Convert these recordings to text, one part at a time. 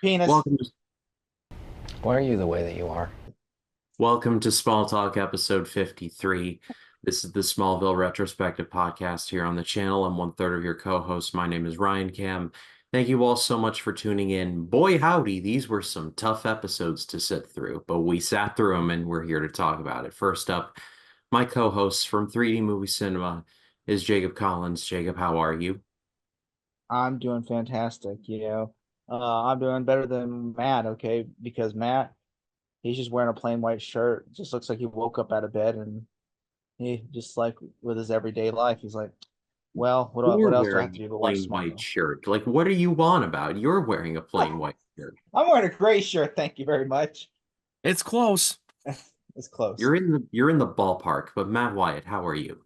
Penis. Welcome to, Why are you the way that you are? welcome to Smalltalk episode 53. This is the Smallville retrospective podcast here on the channel. I'm one third of your co-host. My name is Ryan Cam. Thank you all so much for tuning in. Boy, howdy, these were some tough episodes to sit through, but we sat through them and we're here to talk about it. First up, my co-host from 3D Movie Cinema is Jacob Collins. Jacob, how are you? I'm doing fantastic, I'm doing better than Matt, okay? Because Matt, he's just wearing a plain white shirt. It just looks like he woke up out of bed and he just like with his everyday life, he's like, well, You're what else do I have wearing to do but a watch plain white Smallville? shirt. Like, what are you on about? You're wearing a plain white shirt. I'm wearing a gray shirt, thank you very much. It's close. It's close. You're in the ballpark, but Matt Wyatt, how are you?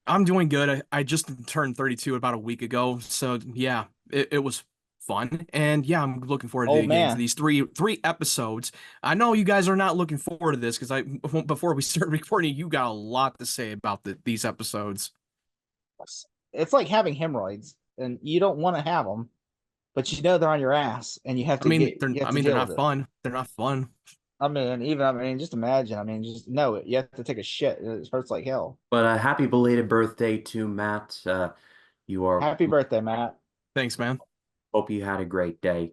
I'm doing good. I just turned 32 about a week ago, so yeah, it was fun, and yeah, I'm looking forward to Old getting into man. these three episodes. I know you guys are not looking forward to this because I before we started recording, you got a lot to say about these episodes. It's like having hemorrhoids and you don't want to have them, but you know they're on your ass and you have to They're deal with not it. fun. They're not fun. Just imagine. Just know it. You have to take a shit. It hurts like hell. But happy belated birthday to Matt. You are Happy birthday, Matt. Thanks, man. hope you had a great day.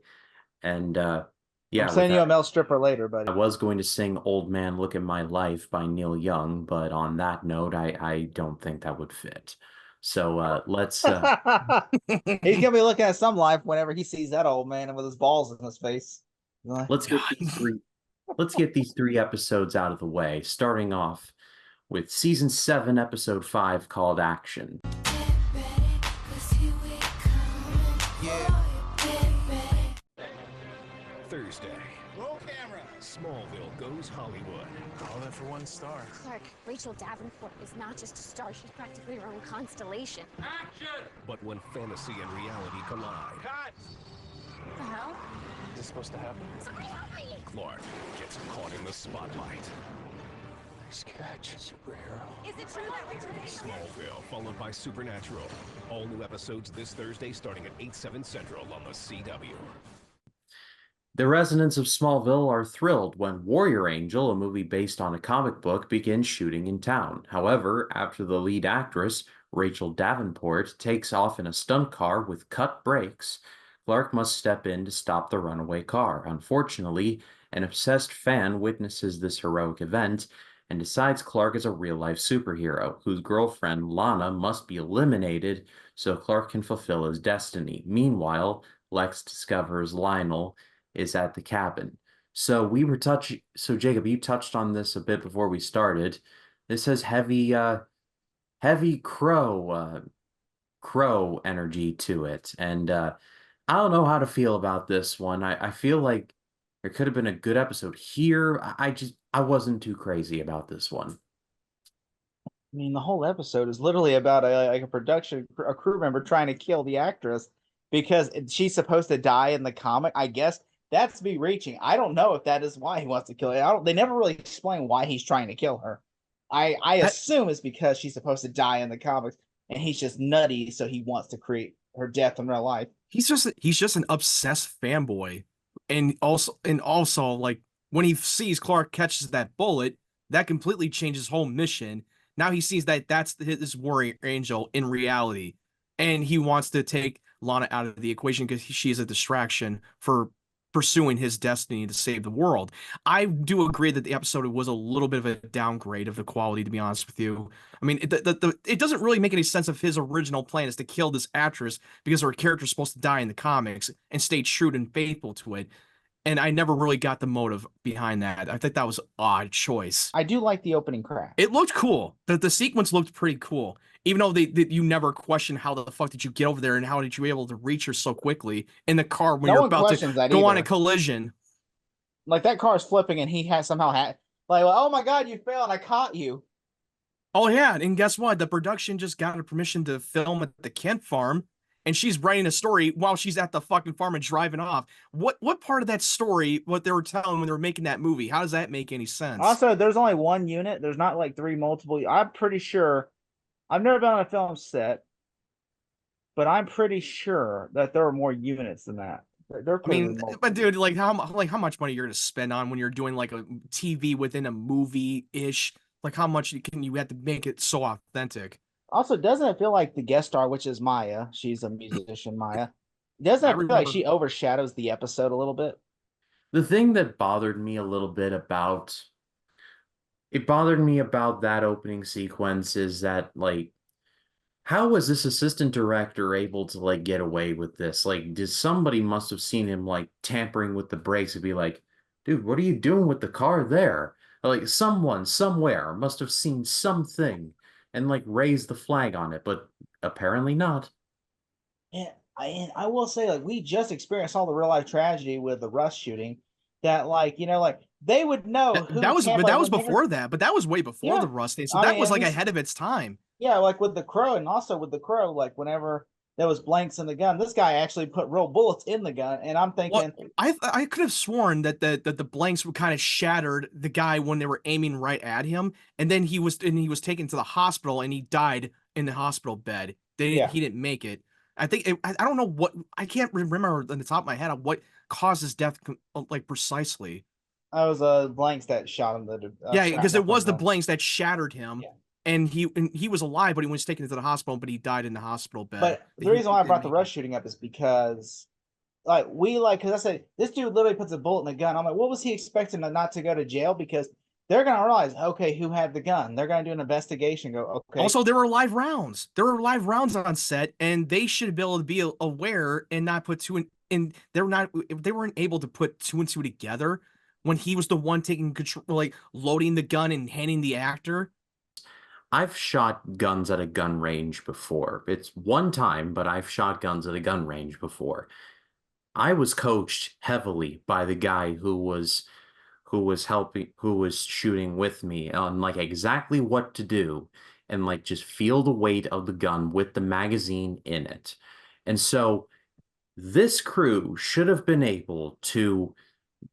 And I'm yeah, with sending you that, a male stripper later, I buddy. was going to sing "Old Man, Look at My Life" by Neil Young, but on that note, I don't think that would fit. So He's gonna be looking at some life whenever he sees that old man with his balls in his face. let's get God. these three episodes out of the way, starting off with season 7, episode 5, called Action. Thursday, roll camera. Smallville goes Hollywood. All that for one star. Clark, Rachel Davenport is not just a star, she's practically her own constellation. But when fantasy and reality collide, Cut! What the hell? Is this supposed to happen? Somebody help me! Clark gets caught in the spotlight. Nice catch, superhero. Is it true that Rachel Smallville, followed by Supernatural. All new episodes this Thursday starting at 8/7 Central on the CW. The residents of Smallville are thrilled when Warrior Angel, a movie based on a comic book, begins shooting in town. However, after the lead actress, Rachel Davenport, takes off in a stunt car with cut brakes, Clark must step in to stop the runaway car. Unfortunately, an obsessed fan witnesses this heroic event and decides Clark is a real-life superhero, whose girlfriend, Lana, must be eliminated so Clark can fulfill his destiny. Meanwhile, Lex discovers Lionel is at the cabin. So Jacob, you touched on this a bit before we started. This has heavy crow energy to it. And I don't know how to feel about this one. I feel like there could have been a good episode here. I wasn't too crazy about this one. The whole episode is literally about a crew member trying to kill the actress because she's supposed to die in the comic. I guess that's me reaching. I don't know if that is why he wants to kill her. They never really explain why he's trying to kill her. I I, assume it's because she's supposed to die in the comics and he's just nutty, so he wants to create her death in real life. he's just an obsessed fanboy, and also like when he sees Clark catches that bullet, that completely changes his whole mission. Now he sees that that's his warrior angel in reality, and he wants to take Lana out of the equation because she is a distraction for pursuing his destiny to save the world. I do agree that the episode was a little bit of a downgrade of the quality, to be honest with you. I mean, it doesn't really make any sense if his original plan is to kill this actress because her character is supposed to die in the comics and stay true and faithful to it. And I never really got the motive behind that. I think that was an odd choice. I do like the opening crash. It looked cool. The sequence looked pretty cool. Even though you never question how the fuck did you get over there and how did you be able to reach her so quickly in the car when No you're one about to questions that go on a either. collision. Like that car is flipping and he has somehow had like, oh my god, you failed! I caught you. Oh yeah, and guess what? The production just got her permission to film at the Kent farm, and she's writing a story while she's at the fucking farm and driving off. What part of that story, what they were telling when they were making that movie, how does that make any sense? Also, there's only one unit. There's not like three multiple. I'm pretty sure. I've never been on a film set, but I'm pretty sure that there are more units than that. They're I putting mean, multiple. but dude, like how much money you're gonna spend on when you're doing like a TV within a movie ish? Like how much can you have to make it so authentic? Also, doesn't it feel like the guest star, which is Maya, she's a musician, Maya, doesn't I it feel like remember. she overshadows the episode a little bit? The thing that bothered me a little bit about it bothered me about that opening sequence is that like how was this assistant director able to like get away with this? Like, did somebody must have seen him like tampering with the brakes and be like, dude, what are you doing with the car there? Like someone somewhere must have seen something and like raised the flag on it, but apparently not. And I will say, like, we just experienced all the real life tragedy with the Rush shooting. That, like, like they would know who can, But like, that was whenever. before that. But that was way before Yeah, the Rust thing. So I that mean, was and like we, ahead of its time. yeah, like with the Crow, and also with the Crow, like whenever there was blanks in the gun, this guy actually put real bullets in the gun, and I'm What thinking, I could have sworn that the blanks were kind of shattered the guy when they were aiming right at him, and then he was taken to the hospital and he died in the hospital bed. yeah, He didn't make it. I don't know what I can't remember on the top of my head of what caused his death like precisely. I was blanks that shot him, the Yeah, because shrapnel it from was the the. blanks that shattered him, Yeah. and he was alive, but he was taken to the hospital, but he died in the hospital bed. But the reason He why I didn't brought the make it. Rush shooting up is because because I said this dude literally puts a bullet in the gun. I'm like, what was he expecting not to go to jail? Because they're gonna realize, okay, who had the gun? They're gonna do an investigation. Go, okay, Also, there were live rounds. There were live rounds on set, and they should be able to be aware and not put two in. They're not. They weren't able to put two and two together when he was the one taking control, like loading the gun and handing the actor. I've shot guns at a gun range before. It's one time, but I've shot guns at a gun range before. I was coached heavily by the guy who was shooting with me on like exactly what to do and like just feel the weight of the gun with the magazine in it. And so this crew should have been able to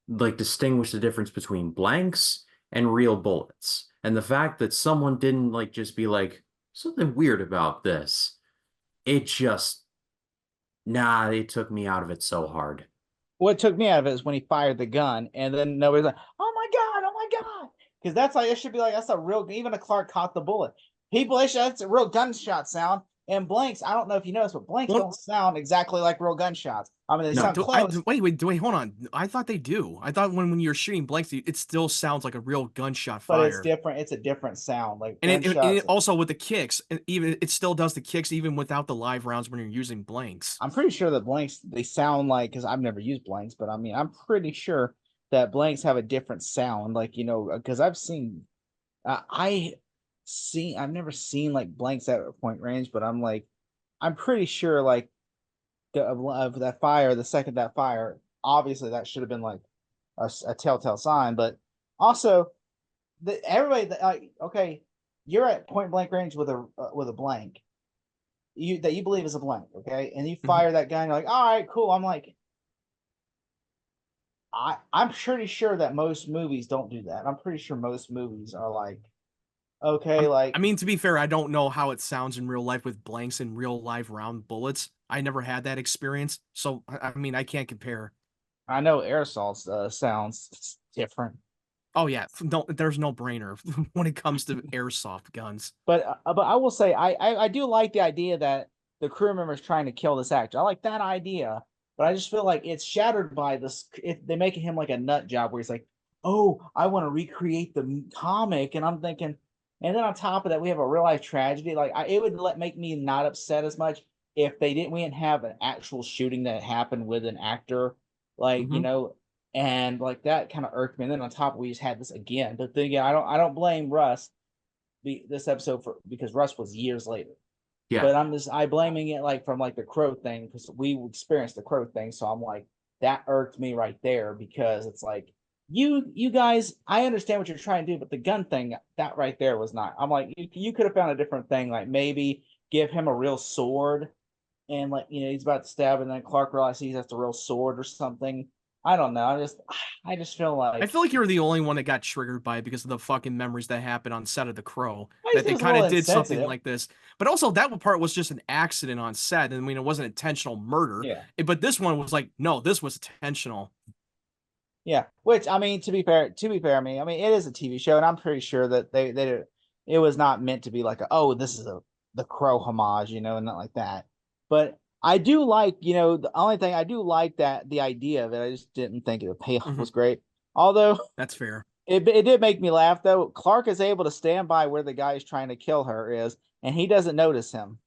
like distinguish the difference between blanks and real bullets. And the fact that someone didn't like just be like something weird about this, it just nah, it took me out of it so hard. what took me out of it is when he fired the gun, and then nobody's like, oh my god, because that's like it should be like that's a real. Even a Clark caught the bullet. People, that's a real gunshot sound. And blanks, I don't know if you noticed, but blanks One, don't sound exactly like real gunshots. I mean, they No. sound close, wait, hold on. I thought they do. I thought when you're shooting blanks, it still sounds like a real gunshot but it's fire. different. It's a different sound. Like And gunshots. it also with the kicks, even it still does the kicks even without the live rounds when you're using blanks. I'm pretty sure that blanks they sound like because I've never used blanks, but I mean I'm pretty sure that blanks have a different sound. Like because I've seen, I've never seen like blanks at a point range, but I'm pretty sure like of that fire, the second that fire, obviously that should have been like a telltale sign, but also everybody like okay, you're at point blank range with a blank that you believe is a blank, okay, and you Mhm. fire that gun, you're like, all right, cool. I'm like, I'm pretty sure that most movies don't do that. I'm pretty sure most movies are like, okay, I like mean, to be fair, I don't know how it sounds in real life with blanks and real live round bullets. I never had that experience, so I mean, I can't compare. I know aerosols sounds different, Oh yeah, no, there's no brainer when it comes to airsoft guns. but I will say I do like the idea that the crew member is trying to kill this actor. I like that idea, but I just feel like it's shattered by this. If they making him like a nut job where he's like, oh, I want to recreate the comic, and I'm thinking, and then on top of that, we have a real life tragedy. Like it would make me not upset as much if we didn't have an actual shooting that happened with an actor, like Hmm. and like that kind of irked me. And then on top, we just had this again. But then again, I don't blame Russ this episode because Russ was years later. Yeah. But I blaming it like from like the Crow thing because we experienced the Crow thing. So I'm like that irked me right there because it's like you guys, I understand what you're trying to do, but the gun thing that right there was not. I'm like you could have found a different thing, like maybe give him a real sword and like he's about to stab and then Clark realizes that's a real sword or something. I don't know. I just feel I like feel like you're the only one that got triggered by it because of the fucking memories that happened on set of The Crow. I That just they was a kind little of did something insensitive. like this. But also that part was just an accident on set. I mean, it wasn't intentional murder. Yeah. But this one was like, no, this was intentional. Yeah, which I mean, to be fair, I mean, it is a TV show, and I'm pretty sure that it was not meant to be like, oh, this is the Crow homage, and not like that. But I do like, the only thing I do like that the idea of it, I just didn't think the payoff was great. Although That's fair. it did make me laugh though. Clark is able to stand by where the guy is trying to kill her is, and he doesn't notice him.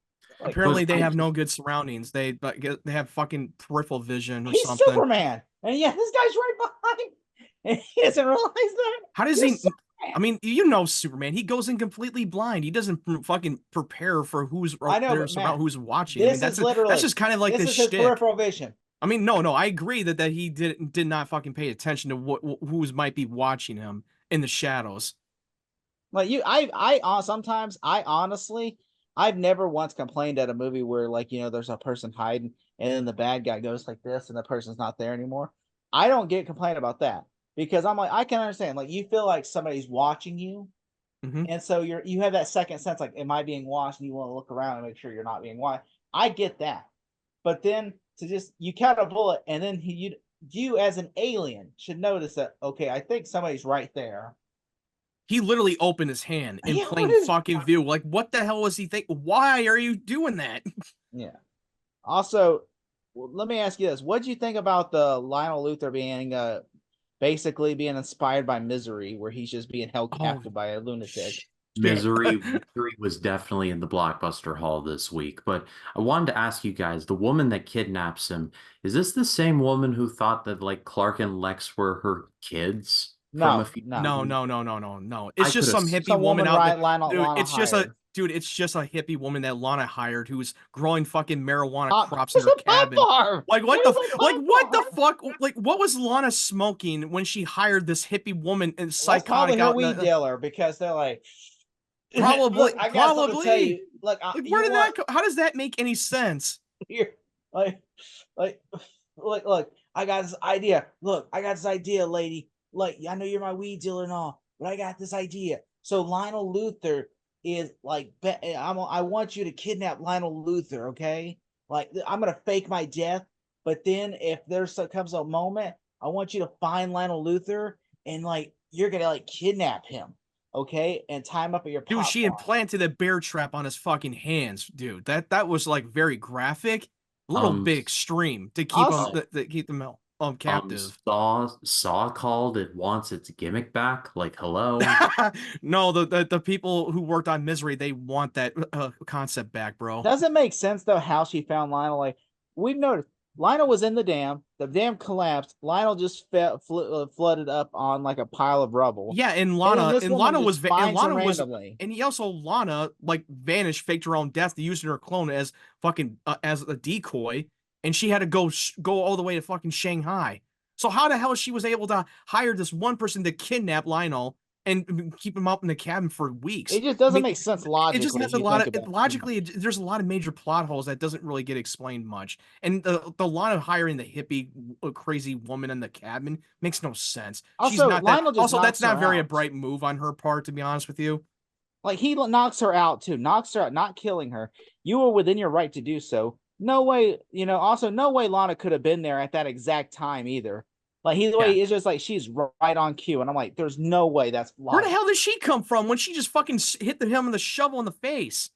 Like, Apparently, they I have no just- good surroundings. They have fucking peripheral vision or he's something. Superman, and yeah, this guy's right behind, and he doesn't realize that. How does You're he? Superman. I mean, Superman. He goes in completely blind. He doesn't fucking prepare for who's I know, there's but about Matt, who's watching. I mean, this is literally that's just kind of like this this is his shtick. peripheral vision. I mean, no, I agree that he did not fucking pay attention to who's might be watching him in the shadows. Like sometimes I honestly I've never once complained at a movie where like there's a person hiding and then the bad guy goes like this and the person's not there anymore. I don't get complained about that because I'm like I can understand like you feel like somebody's watching you, and so you have that second sense like am I being watched, and you want to look around and make sure you're not being watched. I get that, but then to just you count a bullet and then you as an alien should notice that okay I think somebody's right there. He literally opened his hand in Yeah, plain what is- fucking view. Like, what the hell was he think? Why are you doing that? Yeah. Also, let me ask you this: what do you think about the Lionel Luthor being basically being inspired by Misery, where he's just being held captive by a lunatic? Misery was definitely in the Blockbuster Hall this week, but I wanted to ask you guys, the woman that kidnaps him, is this the same woman who thought that like Clark and Lex were her kids from No, a few no. No. It's I just some could've- hippie Some woman woman, out right? there. Lana It's just hired. it's just a hippie woman that Lana hired who's growing fucking marijuana crops in There's her a pot cabin. farm! Like what There's the a like pot what the farm! fuck? Like what was Lana smoking when she hired this hippie woman and That's psychotic probably her out in weed the, dealer because they're like, Probably- Look, I got something to tell probably. you. Look, like you where did want- that how does that make any sense? Here, like, look, I got this idea. Look, I got this idea, lady. Like, I know you're my weed dealer and all, but I got this idea. So Lionel Luthor is like, I want you to kidnap Lionel Luthor, okay? Like, I'm gonna fake my death, but then if comes a moment, I want you to find Lionel Luthor and like you're gonna like kidnap him, okay, and tie him up at your Dude, pot she farm. implanted a bear trap on his fucking hands, dude. That was like very graphic, a little bit extreme to keep Also- him to keep them captive. Saw called it wants its gimmick back. Like, hello. No, the people who worked on Misery, they want that concept back, bro. Doesn't make sense though how she found Lionel. Like we've noticed, Lionel was in the dam collapsed. Lionel just flooded up on like a pile of rubble. Yeah, and then Lana this and woman Lana just was and finds him Lana was randomly. and he also Lana like vanished, faked her own death, using her clone as fucking as a decoy, and she had to go all the way to fucking Shanghai. So how the hell she was able to hire this one person to kidnap Lionel and keep him up in the cabin for weeks? It just doesn't I mean, make sense logically. It just has if a you lot think of about it. logically. There's a lot of major plot holes that doesn't really get explained much, and the line of hiring the hippie crazy woman in the cabin makes no sense. She's Also, not Lionel that. just Also, that's knocks not her very a out. bright move on her part, to be honest with you. Like he knocks her out too. Knocks her out, not killing her. You were within your right to do so. No way, also no way Lana could have been there at that exact time either. Like it's just like she's right on cue, and I'm like, there's no way that's Where the hell did she come from when she just fucking hit him with the shovel in the face?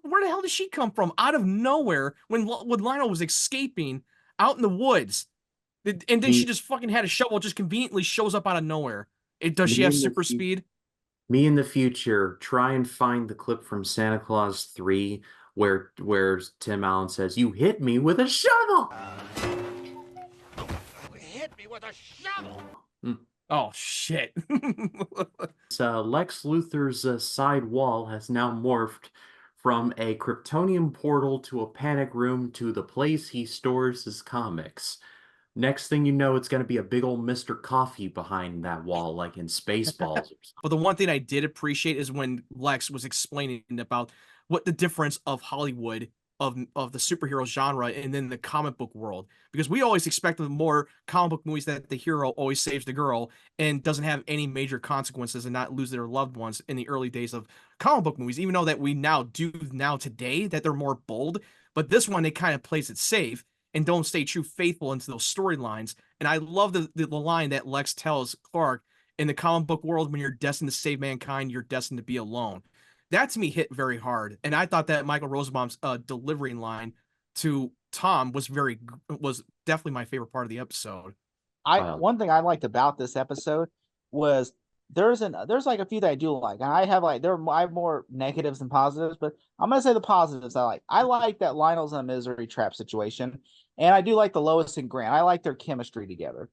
Where the hell did she come from? Out of nowhere when Lionel was escaping out in the woods, and then she just fucking had a shovel. Just conveniently shows up out of nowhere. Does she have super speed? Me in the future, try and find the clip from Santa Claus 3 where Tim Allen says, "You hit me with a shovel." Hit me with a shovel! Oh shit. Lex Luthor's side wall has now morphed from a Kryptonian portal to a panic room to the place he stores his comics. Next thing you know, it's going to be a big old Mr. Coffee behind that wall, like in Spaceballs. But the one thing I did appreciate is when Lex was explaining about what the difference of Hollywood of the superhero genre and then the comic book world, because we always expect the more comic book movies that the hero always saves the girl and doesn't have any major consequences and not lose their loved ones in the early days of comic book movies, even though that we now do now today that they're more bold. But this one, it kind of plays it safe and don't stay true faithful into those storylines. And I love the line that Lex tells Clark: in the comic book world, when you're destined to save mankind, you're destined to be alone. That to me hit very hard, and I thought that Michael Rosenbaum's delivering line to Tom was definitely my favorite part of the episode. One thing I liked about this episode was there's like a few that I do like, and I have more negatives than positives, but I'm gonna say the positives I like. I like that Lionel's in a misery trap situation, and I do like the Lois and Grant. I like their chemistry together.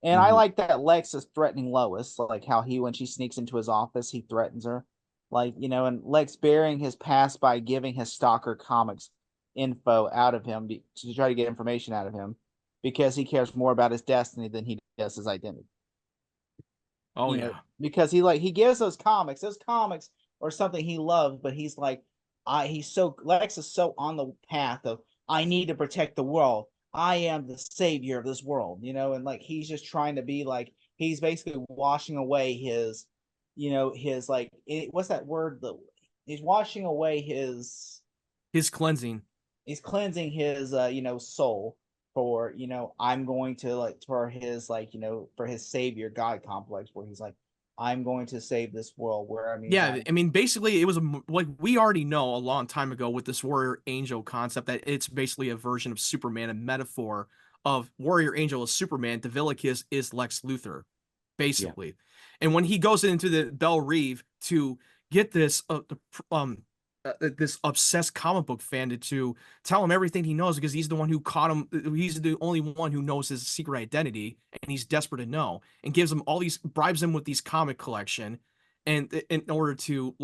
And I like that Lex is threatening Lois, like how when she sneaks into his office, he threatens her. Like, and Lex burying his past by giving his stalker comics info out of him to try to get information out of him because he cares more about his destiny than he does his identity. Oh, yeah. Because he gives those comics or something he loves, but he's like, Lex is so on the path of, I need to protect the world. I am the savior of this world, and like he's just trying to be like, he's basically washing away his, his what's that word? He's washing away his cleansing. He's cleansing his soul for, I'm going to for his for his savior God complex, where he's like, I'm going to save this world. Basically, it was like we already know a long time ago with this warrior angel concept that it's basically a version of Superman, a metaphor of warrior angel is Superman, Davilicus is Lex Luthor, basically. Yeah. And when he goes into the Belle Reve to get this this obsessed comic book fan to tell him everything he knows, because he's the one who caught him. He's the only one who knows his secret identity, and he's desperate to know, and gives him bribes him with these comic collection, and in order to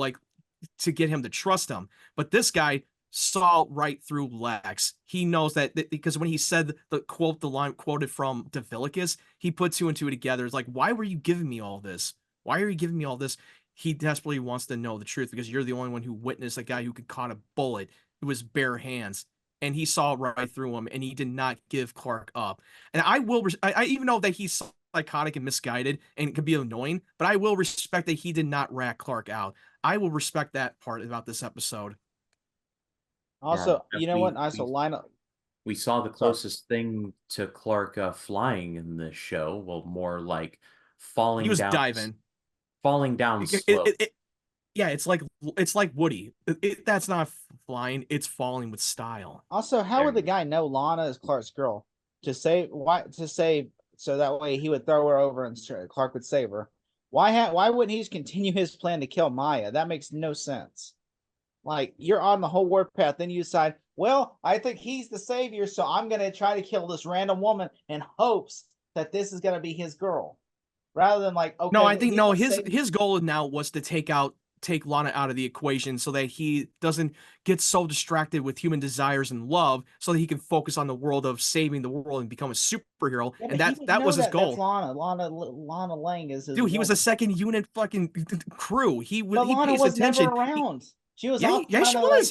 to get him to trust him. But this guy saw right through Lex. He knows that because when he said the line quoted from Davilicus, he put two and two together. It's like, why were you giving me all this? Why are you giving me all this? He desperately wants to know the truth because you're the only one who witnessed a guy who could caught a bullet with his bare hands, and he saw right through him, and he did not give Clark up. And I even know that he's psychotic and misguided and can be annoying, but I will respect that he did not rat Clark out. I will respect that part about this episode. Also, you know what? Also, Lionel. We saw the closest thing to Clark flying in this show. Well, more like falling down. He was diving. Falling down slope. Yeah, it's like Woody. That's not flying; it's falling with style. Also, how would the guy know Lana is Clark's girl? To save so that way he would throw her over and Clark would save her. Why wouldn't he just continue his plan to kill Maya? That makes no sense. Like, you're on the whole warpath, then you decide, well, I think he's the savior, so I'm gonna try to kill this random woman in hopes that this is gonna be his girl. Rather than like, okay. No, I think his goal now was to take Lana out of the equation so that he doesn't get so distracted with human desires and love, so that he can focus on the world of saving the world and become a superhero. Yeah, and that was his goal. That's Lana Lang is his dude. He was a second unit fucking crew. He Lana pays was attention. Never around. She was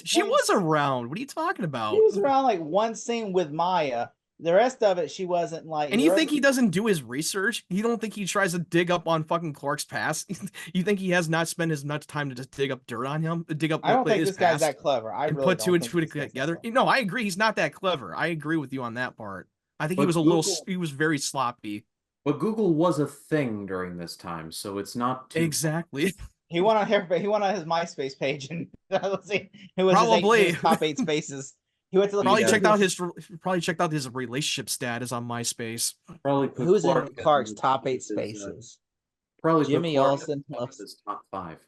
she was around. What are you talking about? She was around like one scene with Maya. The rest of it, she wasn't like. And you think he doesn't do his research? You don't think he tries to dig up on fucking Clark's past? You think he has not spent as much time to just dig up dirt on him? Dig up. I don't think this guy's that clever. I really put two and two together. No, I agree. He's not that clever. I agree with you on that part. I think he was he was very sloppy. But Google was a thing during this time, so it's not too exactly. He went on his MySpace page, and it was probably his top 8 spaces. He went to probably checked out his relationship status on MySpace. Probably who's in Clark's top 8 spaces? Probably Jimmy Olsen his top 5.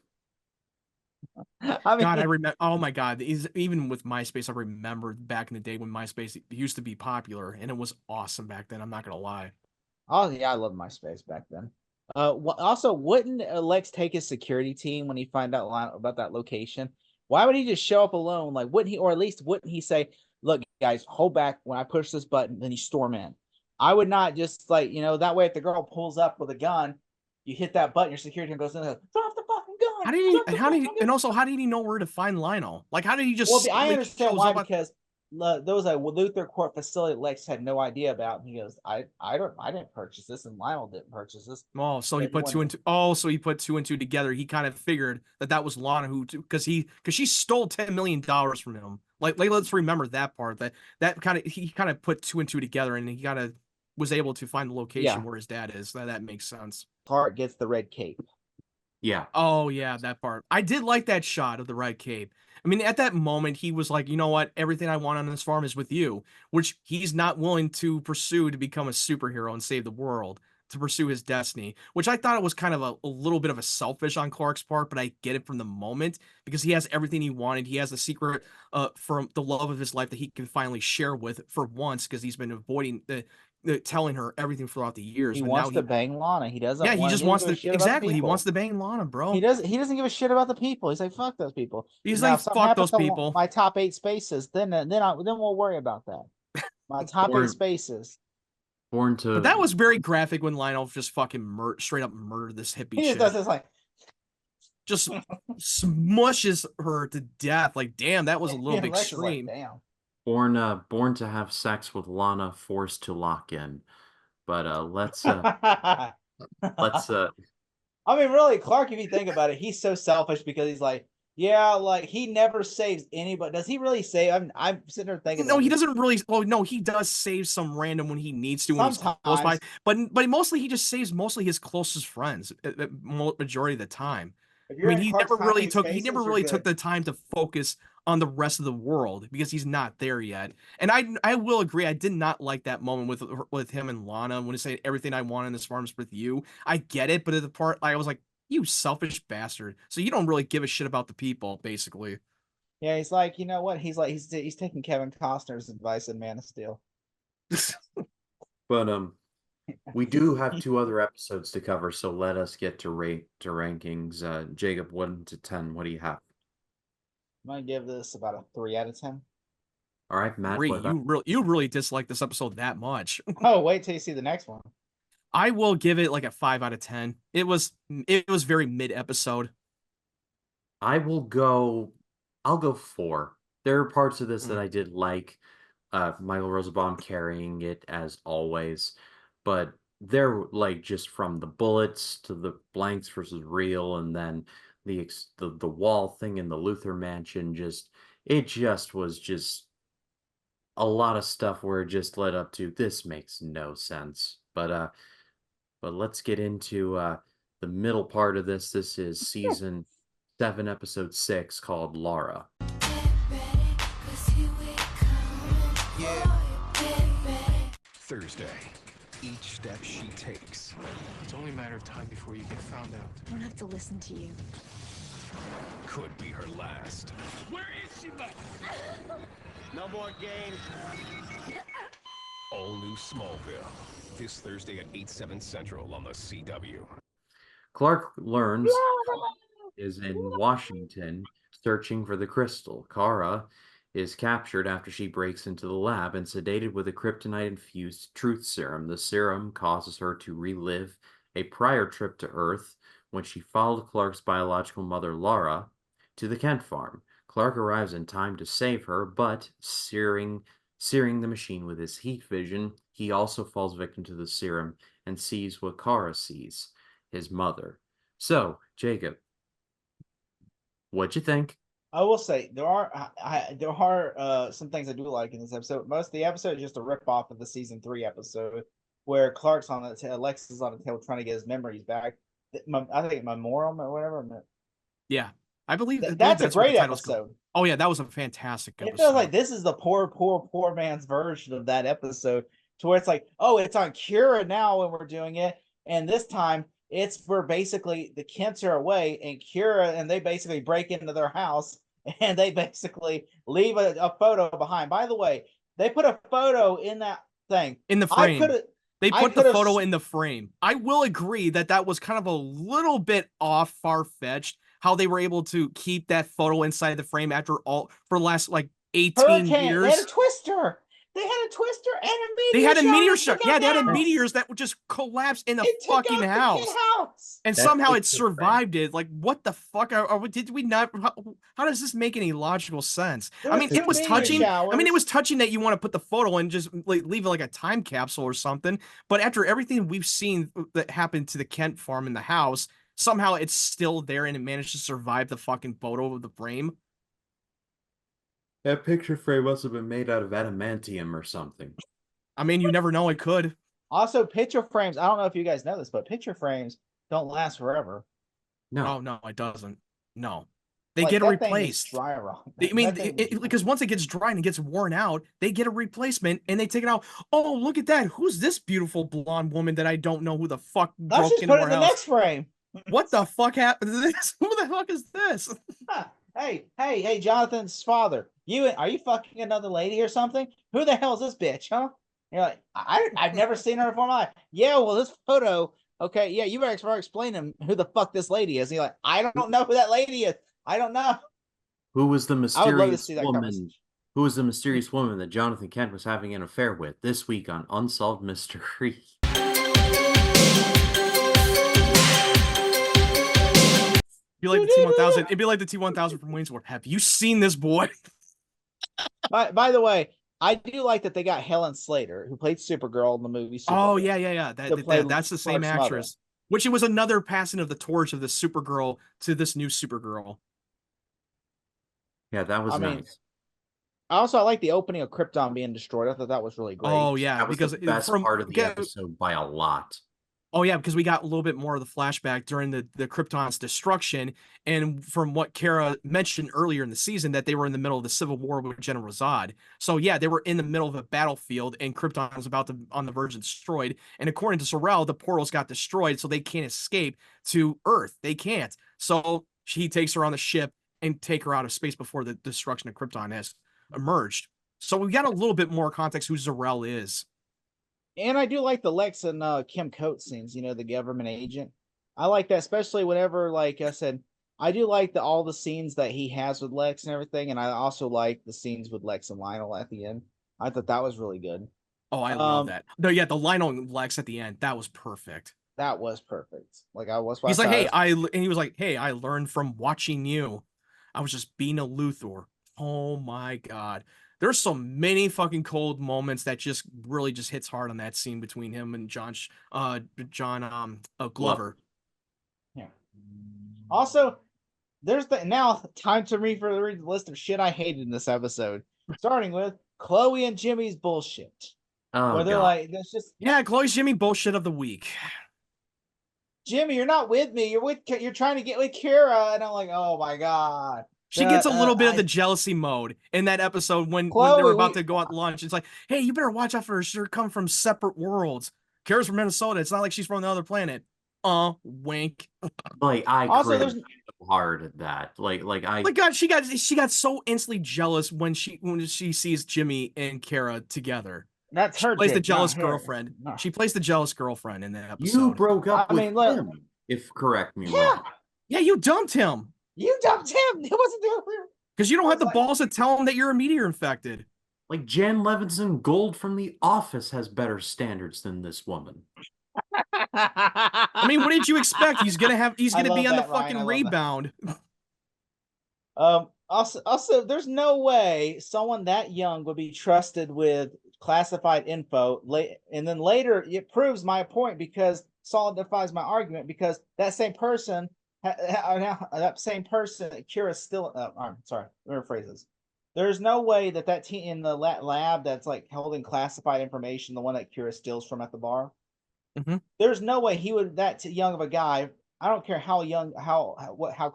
I mean, God, I remember. Oh my God, even with MySpace, I remember back in the day when MySpace used to be popular, and it was awesome back then. I'm not gonna lie. Oh yeah, I loved MySpace back then. Also, wouldn't Lex take his security team when he find out about that location? Why would he just show up alone? Like, wouldn't he, or at least wouldn't he say, "Look, guys, hold back. When I push this button, then you storm in." I would not just that way. If the girl pulls up with a gun, you hit that button, your security team goes in. Drop the fucking How did he know where to find Lionel? Like, how did he just Well, I understand why, up because those Luther Court facility Lex had no idea about. And he goes, I didn't purchase this, and Lionel didn't purchase this. Oh, so he put two and two. So he put two and two together. He kind of figured that was Lana who, because she stole $10 million from him. Like let's remember that part. He kind of put two and two together, and he kind of was able to find the location where his dad is. That makes sense. Clark gets the red cape. Yeah. Oh yeah, that part. I did like that shot of the red cape. I mean, at that moment, he was like, you know what? Everything I want on this farm is with you, which he's not willing to pursue to become a superhero and save the world, to pursue his destiny, which I thought it was kind of a little bit of a selfish on Clark's part, but I get it from the moment because he has everything he wanted. He has the secret from the love of his life that he can finally share with for once because he's been avoiding telling her everything throughout the years. He wants to bang Lana. He doesn't. Yeah, he just wants to exactly. He wants to bang Lana, bro. He doesn't give a shit about the people. He's like, fuck those people. He's now, like, fuck those people. My top 8 spaces. Then we'll worry about that. My top 8 spaces. But that was very graphic when Lionel just fucking straight up murdered this hippie. He just does this like, just smushes her to death. Like, damn, that was a little bit extreme. Like, damn. Born to have sex with Lana, forced to lock in. But let's I mean, really, Clark, if you think about it, he's so selfish because he's like, yeah, like he never saves anybody. Does he really save? I'm sitting there thinking. No, he doesn't really. Oh no, he does save some random when he needs to. When sometimes. He's close by, but mostly he just saves mostly his closest friends. The majority of the time. I mean, he never really took the time to focus on the rest of the world because he's not there yet. And I will agree, I did not like that moment with him and Lana when he said everything I want in this farm is with you. I get it, but at the part I was like, you selfish bastard. So you don't really give a shit about the people, basically. Yeah, he's like, you know what? He's like, he's taking Kevin Costner's advice in Man of Steel. But we do have 2 other episodes to cover, so let us get to rankings. Jacob, 1 to 10, what do you have? I'm gonna give this about a 3 out of 10. All right, Matt. You really dislike this episode that much. Oh, wait till you see the next one. I will give it like a 5 out of 10. It was very mid episode. I'll go 4. There are parts of this that I did like. Michael Rosenbaum carrying it as always, but they're like just from the bullets to the blanks versus real, and then the wall thing in the Luther mansion. It was a lot of stuff where it just led up to this makes no sense. But let's get into the middle part of this. This is season 7, episode 6, called Laura. Thursday. Each step she takes. It's only a matter of time before you get found out. I don't have to listen to you. Could be her last. Where is she, but? No more games. All new Smallville. This Thursday at 8/7 Central on the CW. Clark learns is in Washington searching for the crystal. Kara is captured after she breaks into the lab and sedated with a kryptonite-infused truth serum. The serum causes her to relive a prior trip to Earth when she followed Clark's biological mother, Laura, to the Kent farm. Clark arrives in time to save her, but searing the machine with his heat vision, he also falls victim to the serum and sees what Kara sees, his mother. So, Jacob, what'd you think? I will say there are some things I do like in this episode. Most of the episode is just a rip off of the season 3 episode where Clark's on the tail, Lex is on the tail trying to get his memories back. I think Memoriam or whatever. Yeah, I believe that's a great episode. Oh yeah, that was a fantastic episode. It feels like this is the poor man's version of that episode, to where it's like, oh, it's on Cura now when we're doing it, and this time it's where basically the Kents are away and Cura, and they basically break into their house and they basically leave a photo behind. By the way, they put a photo in that thing. In the frame. They put the photo in the frame. I will agree that was kind of a little bit off, far-fetched, how they were able to keep that photo inside the frame for the last like 18 years. They had a twister. They had a twister and a meteor. They had a meteor shower shower. Yeah, they had a house. meteors that would just collapse in the It took fucking out the house. kid house. And That somehow it picture frame. survived it. Like, what the fuck? Did we not? How does this make any logical sense? There I was mean, two it was meteor touching. I mean, it showers. was touching that you want to put the photo and just like, leave it like a time capsule or something. But after everything we've seen that happened to the Kent farm in the house, somehow it's still there and it managed to survive the fucking photo of the frame. That picture frame must have been made out of adamantium or something. I mean, you never know. It could. Also, picture frames. I don't know if you guys know this, but picture frames don't last forever. No. Oh no, it doesn't. No, they Like, get that thing is replaced. dry wrong. I mean, That thing is- because once it gets dry and it gets worn out, they get a replacement and they take it out. Oh, look at that! Who's this beautiful blonde woman that I don't know who the fuck let's broke just into put it our in the house? next frame. What the fuck happened to this? Who the fuck is this? Hey, Jonathan's father. Are you fucking another lady or something? Who the hell is this bitch, huh? You're like, I've never seen her before in my life. Yeah, well, this photo. Okay, yeah, you better explain him who the fuck this lady is. And you're like, I don't know who that lady is. I don't know. Who was the I would love to mysterious see that woman? conversation. Who was the mysterious woman that Jonathan Kent was having an affair with this week on Unsolved Mystery? Be like the T-1000. It'd be like the T-1000 from Wayne's World. Have you seen this boy? By the way, I do like that they got Helen Slater, who played Supergirl in the movie. Oh Supergirl. yeah. To play That's the same Clark's mother. actress. Which it was another passing of the torch of the Supergirl to this new Supergirl. Yeah, that was I mean, nice. I like the opening of Krypton being destroyed. I thought that was really great. Oh yeah, That was because the best part of the episode by a lot. Oh yeah, because we got a little bit more of the flashback during the Krypton's destruction, and from what Kara mentioned earlier in the season, that they were in the middle of the Civil War with General Zod. So yeah, they were in the middle of a battlefield, and Krypton was on the verge of destroyed. And according to Sorrel, the portals got destroyed, so they can't escape to Earth. They can't. So he takes her on the ship and take her out of space before the destruction of Krypton has emerged. So we got a little bit more context who Zor-El is. And I do like the Lex and Kim Coates scenes, the government agent. I like that, especially whenever, like I said, I do like all the scenes that he has with Lex and everything. And I also like the scenes with Lex and Lionel at the end. I thought that was really good. Oh, I love that. No, yeah, the Lionel and Lex at the end, that was perfect. That was perfect. Like He's like, hey, and he was like, hey, I learned from watching you. I was just being a Luthor. Oh my God. There's so many fucking cold moments that just really just hits hard on that scene between him and John Glover. Yeah. Also, there's now time to read the list of shit I hated in this episode. Starting with Chloe and Jimmy's bullshit. Oh, where they're God. like, there's just Chloe's Jimmy bullshit of the week. Jimmy, you're not with me. You're trying to get with Kira, and I'm like, oh my God. She gets a little bit of the jealousy mode in that episode when Chloe, they were about to go out to lunch. It's like, hey, you better watch out for her. She's come from separate worlds. Kara's from Minnesota. It's not like she's from the other planet. Wink. Like I Also, cringed so hard at that. Like I. Oh my God, she got so instantly jealous when she sees Jimmy and Kara together. That's her. She plays the dick, jealous not her. girlfriend. No. She plays the jealous girlfriend in that episode. You broke up I with mean, look- him. If correct me Yeah. wrong. Yeah, you dumped him You dumped him. It wasn't the because you don't have the Like- balls to tell him that you're a meteor infected. Like Jan Levinson Gold from The Office has better standards than this woman. I mean, what did you expect? He's gonna I be love on the that, Ryan. I fucking love that. rebound. Also, there's no way someone that young would be trusted with classified info. And then later, it proves my point because solidifies my argument because that same person, Kira still. I'm sorry, let me rephrase this. There's no way that team in the lab that's like holding classified information, the one that Kira steals from at the bar. Mhm. There's no way he would that young of a guy. I don't care how young, how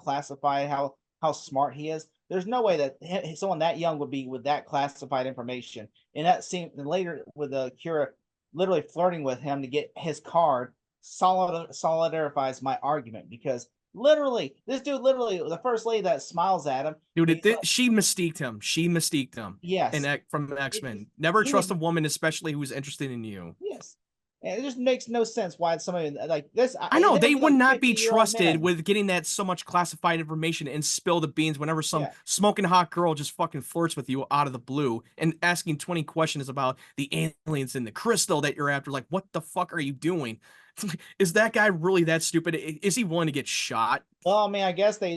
classified, how smart he is. There's no way that someone that young would be with that classified information. And that scene and later with Kira literally flirting with him to get his card solidifies my argument because literally this dude the first lady that smiles at him. Dude, she mystique him. She mystique him. Yes. And from X-Men. Never trust a woman, especially who's interested in you. Yes. And it just makes no sense why somebody like this. I know They they would would like not be 50-year-old trusted men. with getting that so much classified information and spill the beans whenever some Yeah. smoking hot girl just fucking flirts with you out of the blue and asking 20 questions about the aliens and the crystal that you're after. Like, what the fuck are you doing? Is that guy really that stupid? Is he willing to get shot? Well, I mean, I guess they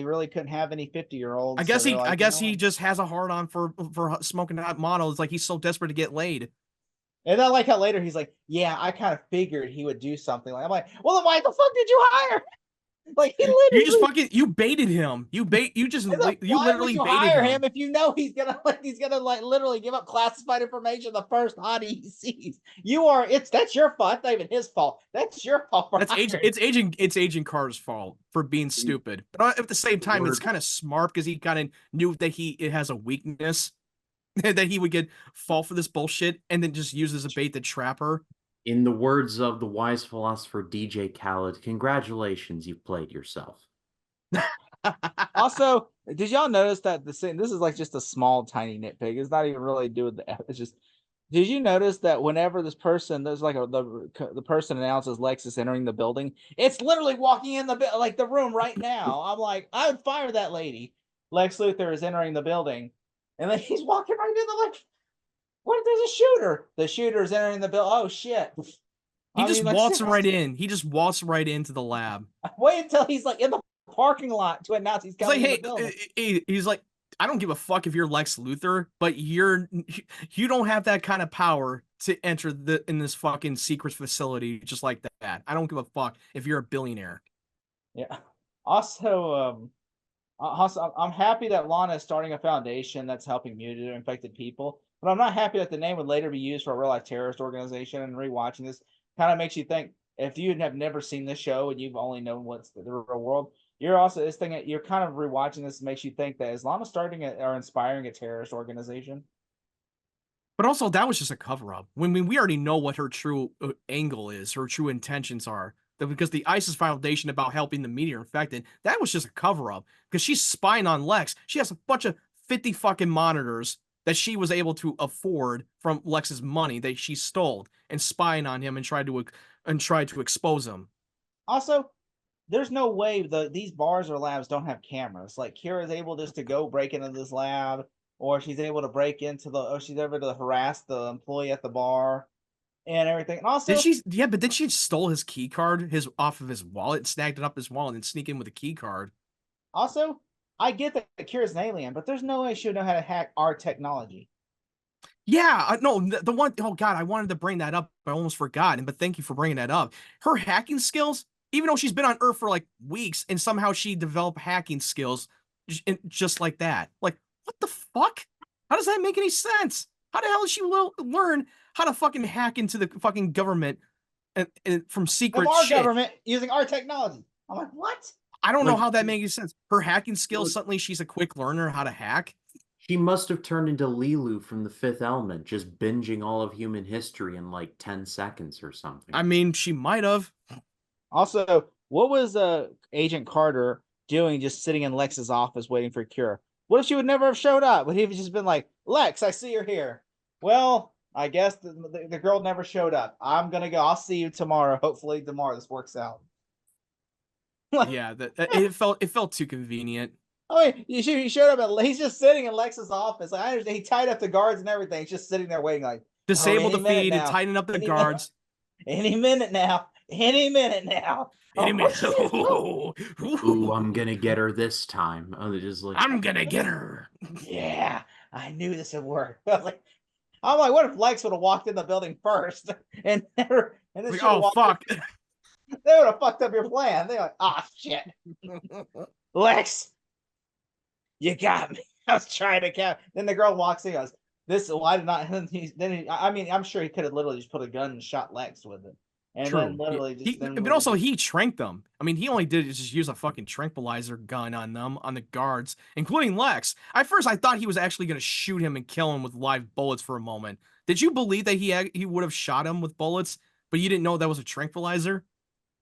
really couldn't have any 50-year-olds, so they're I like, you guess know he what? just has a hard on for smoking hot models. Like he's so desperate to get laid. And I like how later he's like, "Yeah, I kind of figured he would do something." Like, I'm like, "Well, then why the fuck did you hire?" Like, he You just literally. fucking you baited him. You Why would literally you baited hire him. him if you know he's gonna literally give up classified information the first hottie he sees? That's your fault. It's not even his fault. That's your fault for hiring. It's Agent Carter's fault for being stupid. But at the same time, it's Word. kind of smart because he kind of knew that it has a weakness that he would fall for this bullshit and then just use as a bait to trap her. In the words of the wise philosopher DJ Khaled, congratulations, you've played yourself. Also, did y'all notice that this is like just a small, tiny nitpick? It's not even really doing the. It's just. Did you notice that whenever there's like the person announces Lex is entering the building, it's literally walking in the room right now. I'm like, I would fire that lady. Lex Luthor is entering the building, and then he's walking right in the like. What if there's a shooter? The shooter's entering the building. Oh shit! He I just mean, like, walks right in. He just walks right into the lab. wait until he's like in the parking lot to announce he's It's like, coming in the hey, building. he's like, I don't give a fuck if you're Lex Luthor, but you don't have that kind of power to enter in this fucking secret facility just like that. I don't give a fuck if you're a billionaire. Yeah. Also, I'm happy that Lana is starting a foundation that's helping mutated infected people, but I'm not happy that the name would later be used for a real life terrorist organization. And rewatching this kind of makes you think if you have never seen the show and you've only known what's the real world, you're also this thing you're kind of rewatching this makes you think that is Lana starting or inspiring a terrorist organization? But also, that was just a cover up. When we already know what her true angle is, her true intentions are. Because the ISIS Foundation about helping the media infected, that was just a cover up. Because she's spying on Lex. She has a bunch of 50 fucking monitors that she was able to afford from Lex's money that she stole and spying on him and tried to expose him. Also, there's no way these bars or labs don't have cameras. Like Kira's able just to go break into this lab, or she's able to she's able to harass the employee at the bar and everything. And also, But then she stole his key card off of his wallet, snagged it up his wallet, and sneak in with a key card. Also, I get that Kira's an alien, but there's no way she would know how to hack our technology. Yeah, no, the one, oh God, I wanted to bring that up. I almost forgot, but thank you for bringing that up. Her hacking skills, even though she's been on Earth for like weeks and somehow she developed hacking skills just like that. Like, what the fuck? How does that make any sense? How the hell did she learn how to fucking hack into the fucking government and from secret Of our shit? government using our technology. I'm like, what? I don't know Like, how that makes any sense. Her hacking skills, look, suddenly she's a quick learner how to hack. she must have turned into Lilu from The Fifth Element, just binging all of human history in like 10 seconds or something. I mean, she might have. Also, what was Agent Carter doing just sitting in Lex's office waiting for Kira? What if she would never have showed up? Would he have just been like, Lex, I see you're here. Well, I guess the girl never showed up. I'm gonna go. I'll see you tomorrow. Hopefully tomorrow this works out. Yeah, it felt too convenient. Oh, he showed up. He's just sitting in Lex's office. Like, I understand. He tied up the guards and everything. He's just sitting there waiting, like, Disable the any feed and tighten up the guards. Any minute now. Any minute now. Any minute. Ooh, I'm gonna get her this time. Oh, they're just like, I'm gonna get her. Yeah, I knew this would work. I'm like, what if Lex would have walked in the building first and never, and then Like, oh fuck. They would have fucked up your plan. They're like, ah, shit. Lex, you got me. I was trying to count. Then the girl walks in and goes, this, why did not, I mean, I'm sure he could have literally just put a gun and shot Lex with it. And True. then literally just, But also he tranked them. I mean, he only did is just use a fucking tranquilizer gun on them, on the guards, including Lex. At first, I thought he was actually going to shoot him and kill him with live bullets for a moment. Did you believe that he would have shot him with bullets, but you didn't know that was a tranquilizer?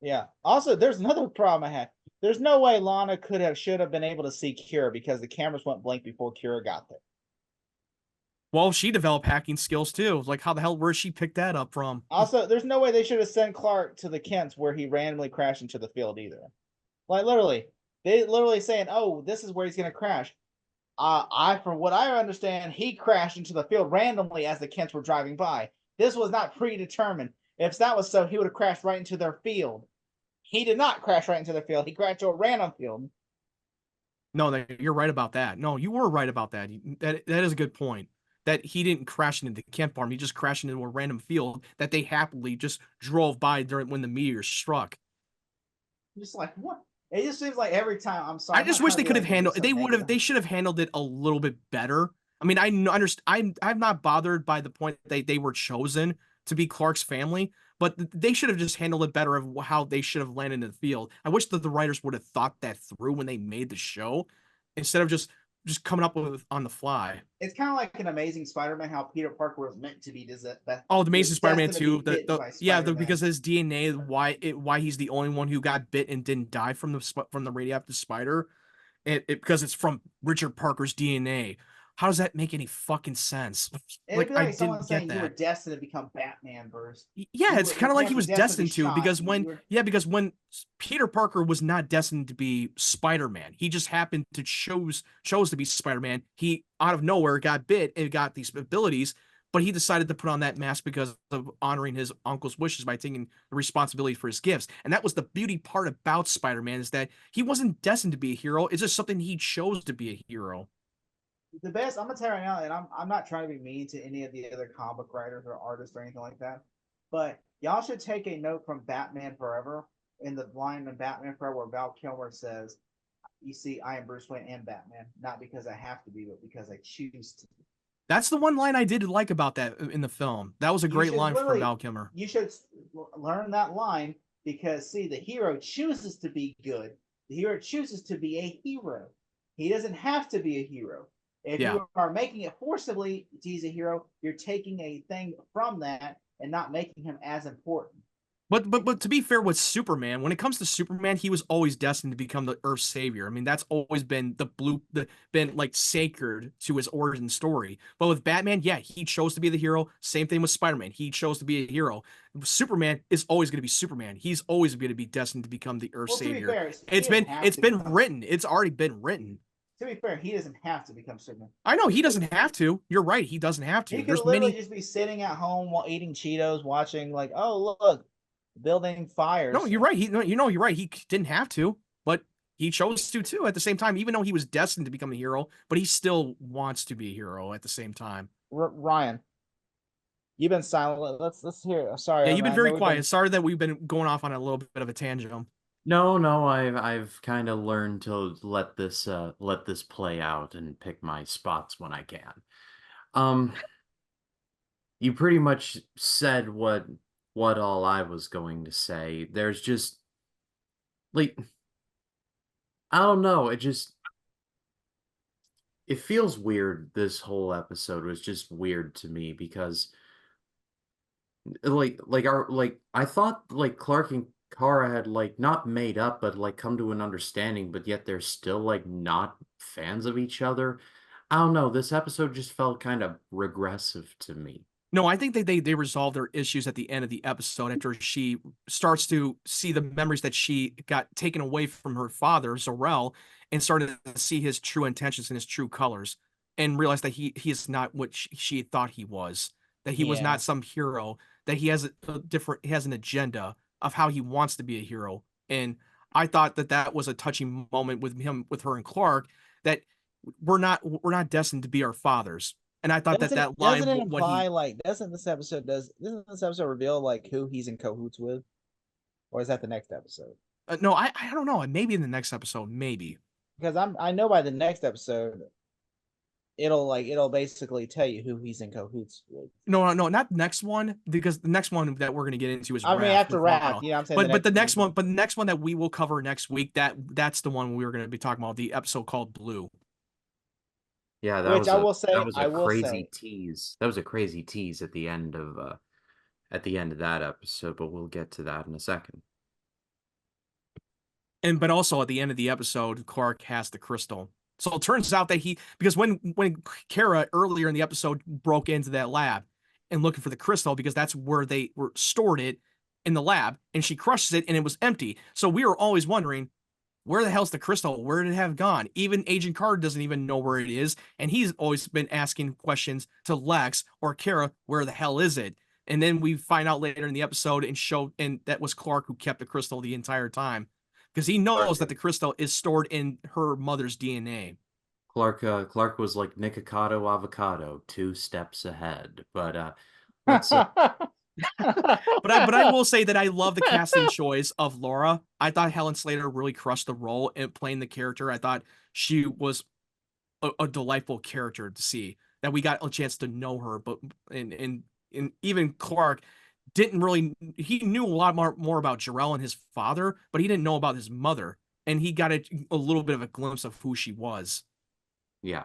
Yeah. Also, there's another problem I had. There's no way Lana should have been able to see Kira because the cameras went blank before Kira got there. Well, she developed hacking skills too. Like, how the hell, where she picked that up from? Also, there's no way they should have sent Clark to the Kents where he randomly crashed into the field either. Like literally, they literally saying, "Oh, this is where he's gonna crash." From what I understand, he crashed into the field randomly as the Kents were driving by. This was not predetermined. If that was so, he would have crashed right into their field. He did not crash right into the field. He crashed to a random field. No, you're right about that. No, you were right about that. That is a good point. That he didn't crash into the Kent farm. He just crashed into a random field that they happily just drove by during when the meteor struck. Just like what? It just seems like every time. I'm sorry. I just wish they could have handled. They should have handled it a little bit better. I mean, I understand. I'm not bothered by the point that they were chosen to be Clark's family, but they should have just handled it better of how they should have landed in the field. I wish that the writers would have thought that through when they made the show, instead of just coming up with on the fly. It's kind of like an Amazing Spider-Man, how Peter Parker was meant to be. Oh, the Amazing Spider-Man destined to be 2. bitten by Spider-Man. Because his DNA, why he's the only one who got bit and didn't die from the radioactive spider, because it's from Richard Parker's DNA. How does that make any fucking sense? It'd be like someone didn't saying get you were that. destined to become Batman, Bruce. Yeah, it's kind of like he was destined to, shot. because when Peter Parker was not destined to be Spider-Man, he just happened to chose to be Spider-Man. He out of nowhere got bit and got these abilities, but he decided to put on that mask because of honoring his uncle's wishes by taking the responsibility for his gifts. And that was the beauty part about Spider-Man, is that he wasn't destined to be a hero. It's just something he chose to be a hero. The best, I'm gonna tell you right now, and I'm not trying to be mean to any of the other comic writers or artists or anything like that, but y'all should take a note from Batman Forever, in the line in Batman Forever where Val Kilmer says, "You see, I am Bruce Wayne and Batman, not because I have to be, but because I choose to be." That's the one line I did like about that in the film. That was a great line from Val Kilmer. You should learn that line, because see, the hero chooses to be good. The hero chooses to be a hero. He doesn't have to be a hero. If you are making it forcibly, he's a hero, you're taking a thing from that and not making him as important. But to be fair with Superman, when it comes to Superman, he was always destined to become the Earth's savior. I mean, that's always been been like sacred to his origin story. But with Batman, yeah, he chose to be the hero. Same thing with Spider-Man. He chose to be a hero. Superman is always going to be Superman. He's always going to be destined to become the Earth's savior. Fair, it's been written. It's already been written. To be fair, he doesn't have to become Superman. I know he doesn't have to. You're right. He doesn't have to. He could literally just be sitting at home while eating Cheetos, watching like, oh look, building fires. No, you're right. You're right. He didn't have to, but he chose to too. At the same time, even though he was destined to become a hero, but he still wants to be a hero at the same time. Ryan, you've been silent. Let's hear. Sorry. Yeah, you've been very quiet. Sorry that we've been going off on a little bit of a tangent. No, I've kind of learned to let this play out and pick my spots when I can. You pretty much said what all I was going to say. There's just like, I don't know, it feels weird. This whole episode was just weird to me because I thought like Clark and Kara had like not made up but like come to an understanding, but yet they're still like not fans of each other. I don't know, this episode just felt kind of regressive to me. No, I think they resolve their issues at the end of the episode after she starts to see the memories that she got taken away from her father, Zor-El, and started to see his true intentions and his true colors, and realize that he is not what she thought he was, that he was not some hero, that he has he has an agenda of how he wants to be a hero. And I thought that was a touching moment with her and Clark, that we're not destined to be our fathers. And I thought that line doesn't it imply doesn't this episode reveal like who he's in cahoots with, or is that the next episode? No, I don't know. Maybe in the next episode, maybe, because I know by the next episode it'll basically tell you who he's in cahoots with. No, not the next one, because the next one that we're gonna get into is after Wrath. You know what I'm saying? But the next one that we will cover next week, that's the one we were gonna be talking about, the episode called Blue. Yeah, that was a crazy tease. That was a crazy tease at the end of that episode, but we'll get to that in a second. But also at the end of the episode, Clark has the crystal So it turns out that because when Kara earlier in the episode broke into that lab and looking for the crystal, because that's where they were stored it in the lab, and she crushes it and it was empty. So we were always wondering, where the hell's the crystal? Where did it have gone? Even Agent Carter doesn't even know where it is, and he's always been asking questions to Lex or Kara, where the hell is it? And then we find out later in the episode and that was Clark who kept the crystal the entire time, because he knows that the crystal is stored in her mother's DNA. Clark was like Nikocado Avocado, 2 steps ahead. But let's But I will say that I love the casting choice of Laura. I thought Helen Slater really crushed the role in playing the character. I thought she was a delightful character to see, that we got a chance to know her. But and even Clark didn't really, he knew a lot more about Jarrell and his father, but he didn't know about his mother, and he got a little bit of a glimpse of who she was. Yeah.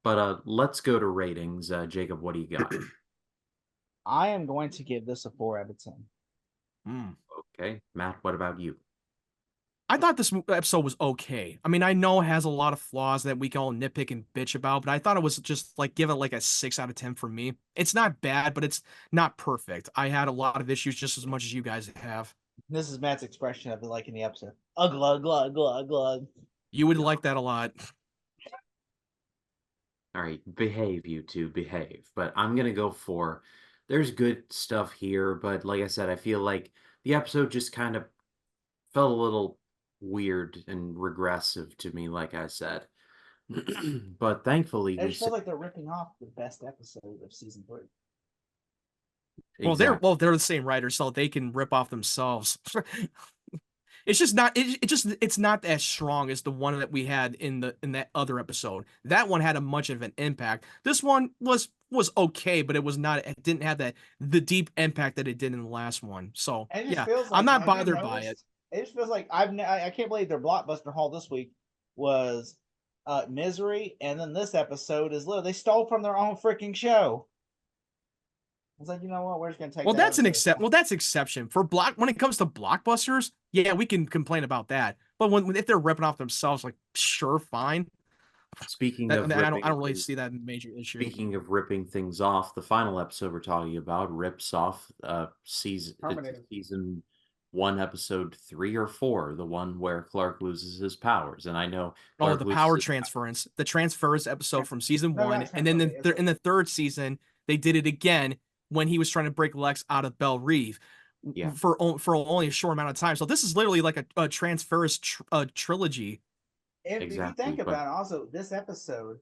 But let's go to ratings. Jacob, what do you got? I am going to give this a 4 out of 10. Okay. Matt, what about you? I thought this episode was okay. I mean, I know it has a lot of flaws that we can all nitpick and bitch about, but I thought it was just like, give it like a 6 out of 10 for me. It's not bad, but it's not perfect. I had a lot of issues just as much as you guys have. This is Matt's expression of it, like in the episode. Glug, glug, glug, glug. You would like that a lot. All right, behave, you two, behave. But I'm going to go for, there's good stuff here, but like I said, I feel like the episode just kind of felt a little weird and regressive to me, like I said. But thankfully, It feels like they're ripping off the best episode of season 3. Exactly. Well, they're the same writers, so they can rip off themselves. It's just not. It's not as strong as the one that we had in that other episode. That one had a much of an impact. This one was okay, but it was not. It didn't have the deep impact that it did in the last one. So yeah, I'm not bothered by it. It just feels like I can't believe their blockbuster haul this week was Misery, and then this episode is literally they stole from their own freaking show. I was like, you know what? We're just gonna take. Well, that's exception for when it comes to blockbusters. Yeah, we can complain about that. But if they're ripping off themselves, like, sure, fine. Speaking of, I don't really see that major issue. Speaking of ripping things off, the final episode we're talking about rips off season 1, episode 3 or 4, the one where Clark loses his powers. And I know Clark the power transference, the transfers episode from season 1, and then in the third season they did it again when he was trying to break Lex out of Belle Reve. Yeah. For only a short amount of time. So this is literally like a transference trilogy. If you think about it, also this episode,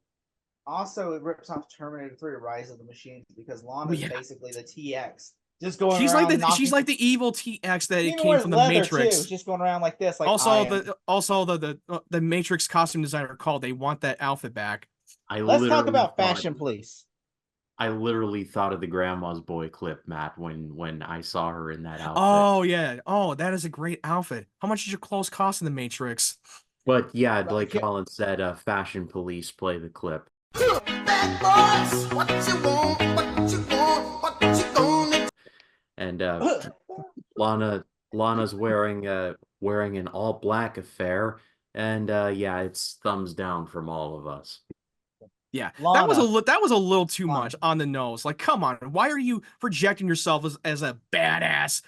it rips off Terminator 3: Rise of the Machines, because Lana is basically the TX, just going. She's like the evil TX that it came from the Matrix. Too, just going around like this. Like the Matrix costume designer called. They want that outfit back. Let's talk about fashion, please. I literally thought of the Grandma's Boy clip, Matt, when I saw her in that outfit. Oh yeah. Oh, that is a great outfit. How much did your clothes cost in the Matrix? But yeah, like Colin said, Fashion Police, play the clip. Bad boys, what you want, what you want, what you gonna... And Lana's wearing an all black affair, and yeah, it's thumbs down from all of us. Yeah, that was a little too much on the nose. Like, come on, why are you projecting yourself as a badass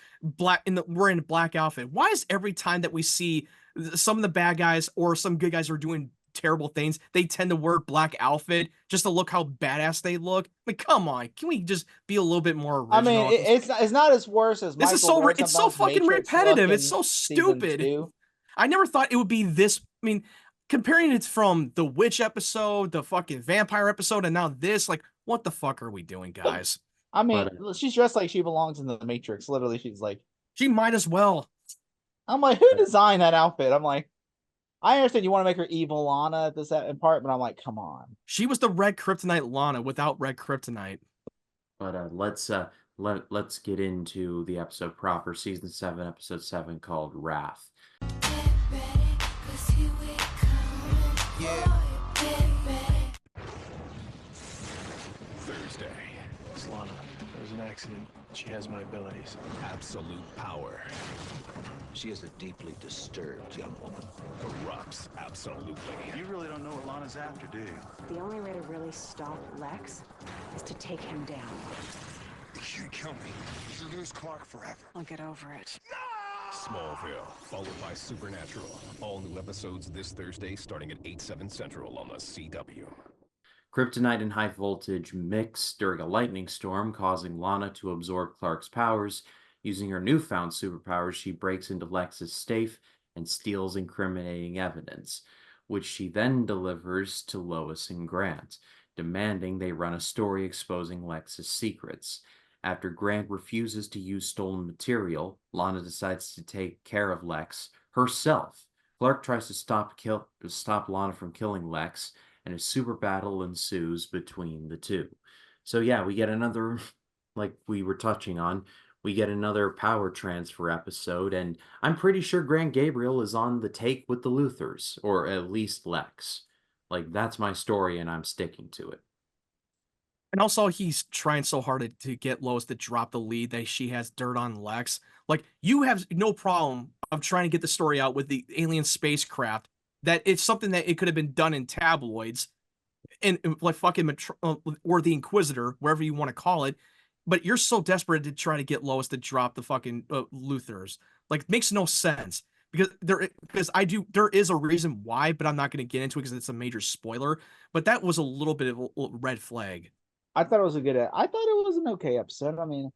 wearing a black outfit? Why is every time that we see some of the bad guys or some good guys who are doing terrible things, they tend to wear black outfit just to look how badass they look? Like, come on, can we just be a little bit more original? I mean, it's not as worse as this is it's so fucking repetitive. It's so stupid. I never thought it would be this. I mean, comparing it from the witch episode, the fucking vampire episode, and now this, like, what the fuck are we doing, guys? I mean, she's dressed like she belongs in the Matrix. Literally, she's like, she might as well. I'm like, who designed that outfit? I'm like, I understand you want to make her evil Lana at this part, but I'm like, come on. She was the red kryptonite Lana without red kryptonite. But let's get into the episode proper, season 7, episode 7, called Wrath. Thursday. Lana, was an accident. She has my abilities. Absolute power. She is a deeply disturbed young woman. Corrupts absolutely. You really don't know what Lana's after, do you? The only way to really stop Lex is to take him down. If you kill me, you lose Clark forever. I'll get over it. Smallville, followed by Supernatural. All new episodes this Thursday starting at 8/7 Central on the CW. Kryptonite and high voltage mix during a lightning storm, causing Lana to absorb Clark's powers. Using her newfound superpowers, she breaks into Lex's safe and steals incriminating evidence, which she then delivers to Lois and Grant, demanding they run a story exposing Lex's secrets. After Grant refuses to use stolen material, Lana decides to take care of Lex herself. Clark tries to stop Lana from killing Lex, and a super battle ensues between the two. So yeah, we get another, like we were touching on, we get another power transfer episode, and I'm pretty sure Grant Gabriel is on the take with the Luthors, or at least Lex. Like, that's my story, and I'm sticking to it. And also, he's trying so hard to get Lois to drop the lead that she has dirt on Lex. Like, you have no problem of trying to get the story out with the alien spacecraft, that it's something that it could have been done in tabloids, and like fucking or the Inquisitor, wherever you want to call it. But you're so desperate to try to get Lois to drop the fucking Luthors. Like, makes no sense. There is a reason why, but I'm not going to get into it because it's a major spoiler. But that was a little bit of a red flag. I thought it was I thought it was an okay episode. I mean,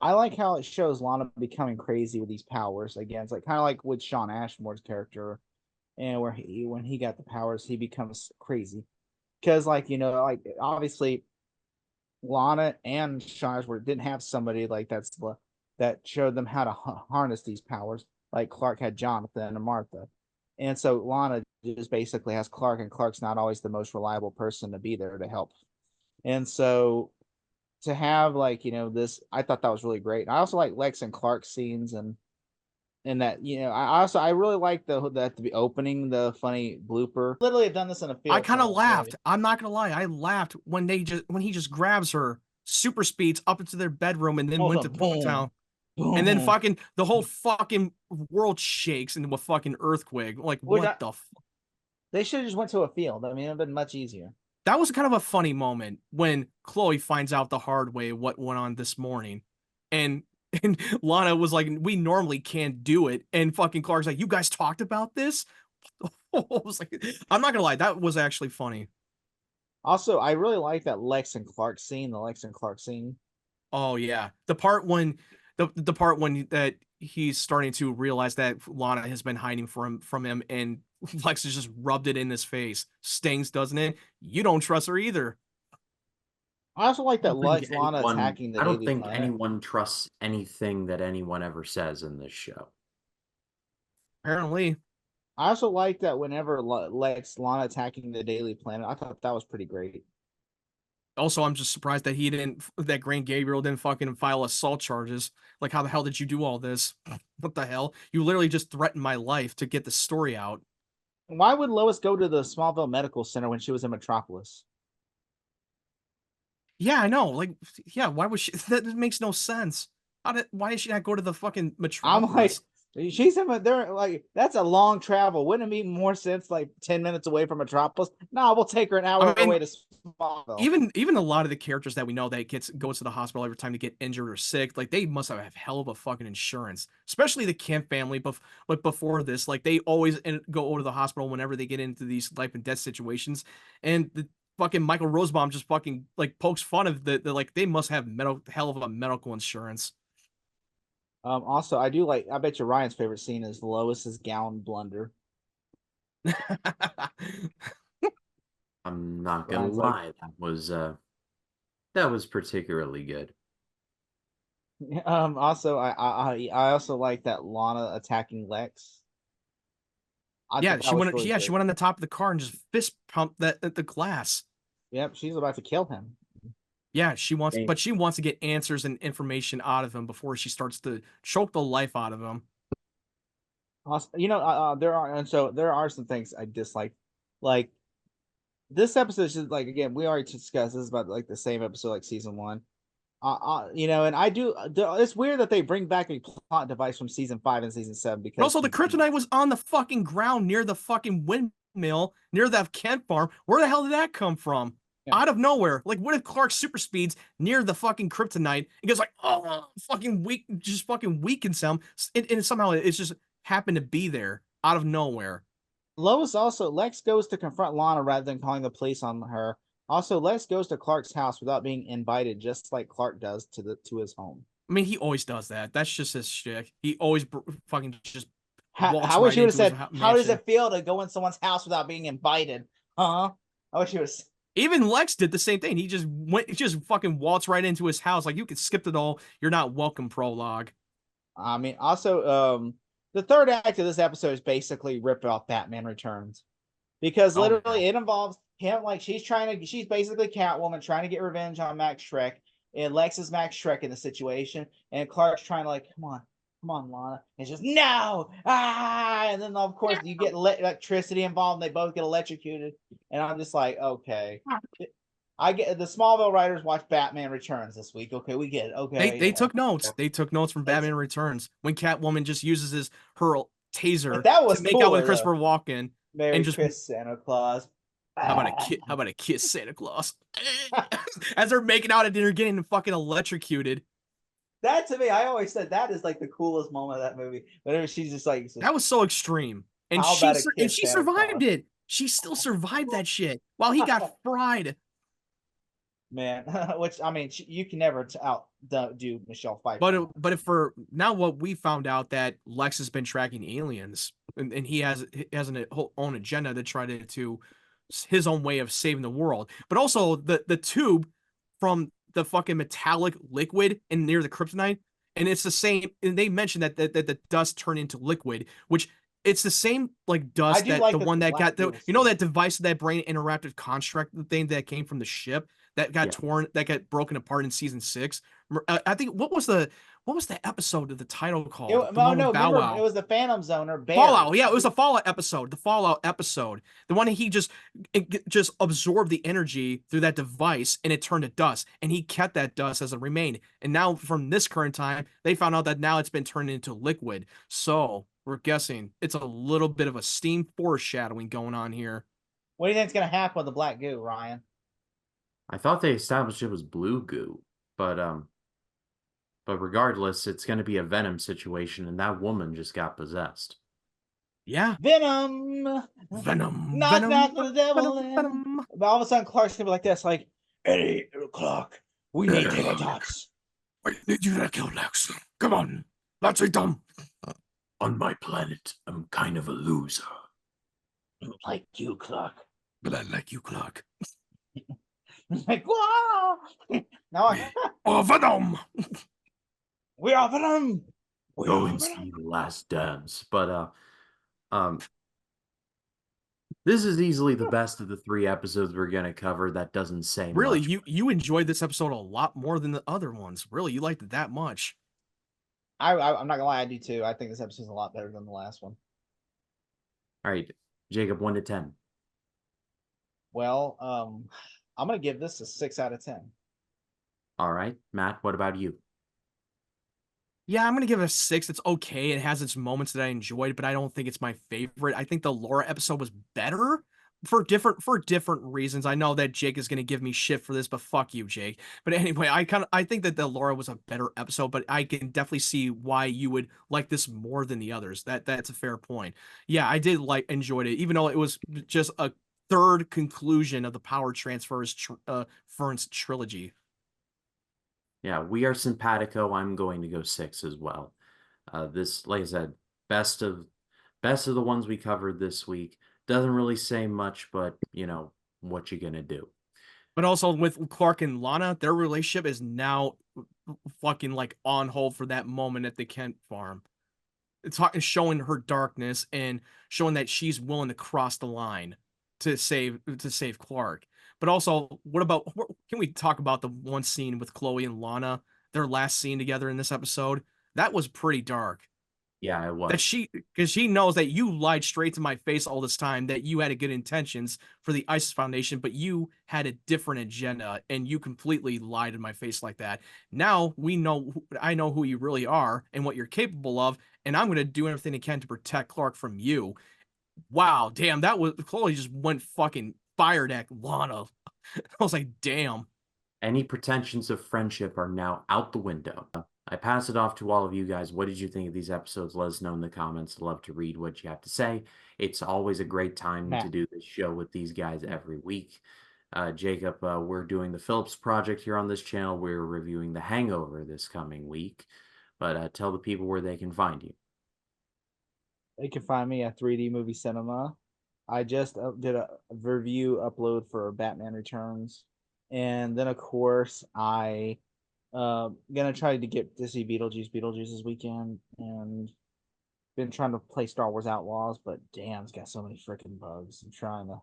I like how it shows Lana becoming crazy with these powers again. It's like kind of like with Sean Ashmore's character, and where when he got the powers, he becomes crazy. Because like obviously, Lana and Sean Ashmore didn't have somebody like that showed them how to harness these powers. Like Clark had Jonathan and Martha, and so Lana just basically has Clark, and Clark's not always the most reliable person to be there to help. And so to have this, I thought that was really great. And I also like Lex and Clark scenes, and that I really like the opening, the funny blooper. Literally have done this in a field. I kind of laughed. I'm not gonna lie, I laughed when he just grabs her, super speeds up into their bedroom, and then went to Town. And then fucking the whole fucking world shakes into a fucking earthquake. Like, what the fuck? They should have just went to a field. I mean, it'd been much easier. That was kind of a funny moment when Chloe finds out the hard way what went on this morning. And Lana was like, we normally can't do it. And fucking Clark's like, you guys talked about this? I was like, I'm not gonna lie, that was actually funny. Also, I really like that Lex and Clark scene, the Lex and Clark scene. Oh yeah. The part when that he's starting to realize that Lana has been hiding from him, and Lex has just rubbed it in his face. Stings, doesn't it? You don't trust her either. I also like that Lana attacking the I don't Daily think Planet. anyone trusts anything that anyone ever says in this show. Apparently. I also like that whenever Lana attacking the Daily Planet, I thought that was pretty great. Also, I'm just surprised that that Grant Gabriel didn't fucking file assault charges. Like, how the hell did you do all this? What the hell? You literally just threatened my life to get the story out. Why would Lois go to the Smallville Medical Center when she was in Metropolis? Yeah, I know. Like, yeah, why would she? That makes no sense. Why did she not go to the fucking Metropolis? I'm like, she's in there. Like, that's a long travel. Wouldn't it make more sense, like 10 minutes away from Metropolis? No, we'll take her an hour away to Smallville. Even a lot of the characters that we know that goes to the hospital every time they get injured or sick, like they must have hell of a fucking insurance. Especially the Kemp family. But before this, like they always go over to the hospital whenever they get into these life and death situations, and the fucking Michael Rosenbaum just fucking like pokes fun of the like they must have hell of a medical insurance. Also, I bet you Ryan's favorite scene is Lois's gown blunder. I'm not gonna lie, that was particularly good. Also, I also like that Lana attacking Lex. She went on the top of the car and just fist pumped the glass. Yep, she's about to kill him. Yeah, she wants to get answers and information out of him before she starts to choke the life out of him. Also, there are some things I dislike. Like, this episode is just like, again, we already discussed this is about like the same episode like season 1. And I do. It's weird that they bring back a plot device from season 5 and season 7 But because also, the kryptonite was on the fucking ground near the fucking windmill, near that Kent farm. Where the hell did that come from? Yeah. Out of nowhere. Like, what if Clark super speeds near the fucking kryptonite and goes like, oh, fucking weak, just fucking weakens him, and somehow it's just happened to be there out of nowhere. Lex goes to confront Lana rather than calling the police on her. Also, Lex goes to Clark's house without being invited, just like Clark does to his home. I mean, he always does that. That's just his shtick. He always fucking just walks How wish right you would have into his said, "How does mansion. it feel to go in someone's house without being invited?" Huh? I wish you was. Even Lex did the same thing. He just fucking waltzed right into his house. Like, you could skip it all. You're not welcome, prologue. I mean, also, the third act of this episode is basically rip off Batman Returns, because literally it involves him. Like, she's basically Catwoman trying to get revenge on Max Shrek, and Lex is Max Shrek in the situation, and Clark's trying to like, come on, Lana. And it's just no, and then of course you get electricity involved, and they both get electrocuted, and I'm just like, okay. I get the Smallville writers watch Batman Returns this week. Okay, we get it. Okay, They took notes. They took notes from Batman Returns when Catwoman just uses her taser that was to make out with cooler, Christopher though. Walken. Merry and just Christmas, Santa Claus. How about a kiss, Santa Claus? As they're making out and they're getting fucking electrocuted. That, to me, I always said that is like the coolest moment of that movie. Whenever she's just like, that was so extreme, and she survived it. She still survived that shit while he got fried. Man, which I mean, you can never outdo Michelle Pfeiffer. But if for now, what we found out that Lex has been tracking aliens, and he has an own agenda to try to his own way of saving the world. But also the tube from the fucking metallic liquid and near the kryptonite, and it's the same. And they mentioned that the dust turned into liquid, which it's the same like dust that like the one that got the that device, that brain interactive construct thing that came from the ship that got torn, that got broken apart in season 6. I think what was the episode of the title called? It was the Phantom Zone or Fallout. Yeah, it was the Fallout episode. The Fallout episode. The one he just absorbed the energy through that device and it turned to dust. And he kept that dust as it remained. And now from this current time, they found out that now it's been turned into liquid. So we're guessing it's a little bit of a steam foreshadowing going on here. What do you think's gonna happen with the black goo, Ryan? I thought they established it was blue goo, but regardless, it's going to be a Venom situation, and that woman just got possessed. Yeah. Venom. Knock, knock, the devil in. But all of a sudden, Clark's going to be like this, like, 8 o'clock. We need to take dots. I need you to kill Lex. Come on. Let's eat them. On my planet, I'm kind of a loser. Like you, Clark. But I like you, Clark. Like, whoa! Now Oh, Venom! We are Venom! Go and see The Last Dance. But, this is easily the best of the 3 episodes we're going to cover. That doesn't say really, much. You enjoyed this episode a lot more than the other ones. Really, you liked it that much. I'm not gonna lie, I do too. I think this episode's a lot better than the last one. All right, Jacob, 1 to 10. Well, I'm gonna give this a 6 out of 10. All right, Matt, what about you? Yeah, I'm gonna give it a 6. It's okay. It has its moments that I enjoyed, but I don't think it's my favorite. I think the Laura episode was better for different reasons. I know that Jake is gonna give me shit for this, but fuck you, Jake. But anyway, I think that the Laura was a better episode, but I can definitely see why you would like this more than the others. That's a fair point. Yeah, I did enjoyed it, even though it was just a third conclusion of the Power Transfers Ferns trilogy. Yeah, we are simpatico. I'm going to go 6 as well. This, like I said, best of the ones we covered this week. Doesn't really say much, but you know what you're gonna do. But also with Clark and Lana, their relationship is now fucking like on hold for that moment at the Kent farm. It's showing her darkness and showing that she's willing to cross the line to save Clark. But also, can we talk about the one scene with Chloe and Lana, their last scene together in this episode? That was pretty dark. Yeah, it was. Because she knows that you lied straight to my face all this time, that you had good intentions for the ISIS Foundation, but you had a different agenda and you completely lied in my face like that. Now I know who you really are and what you're capable of, and I'm going to do everything I can to protect Clark from you. Wow, damn, Chloe just went fucking fired at Lana. I was like, damn. Any pretensions of friendship are now out the window. I pass it off to all of you guys. What did you think of these episodes? Let us know in the comments. I'd love to read what you have to say. It's always a great time to do this show with these guys every week. Jacob, we're doing the Phillips Project here on this channel. We're reviewing The Hangover this coming week. But tell the people where they can find you. They can find me at 3D Movie Cinema. I just did a review upload for Batman Returns. And then, of course, I gonna try to get to see Beetlejuice this weekend, and been trying to play Star Wars Outlaws, but damn, it's got so many freaking bugs. I'm trying to.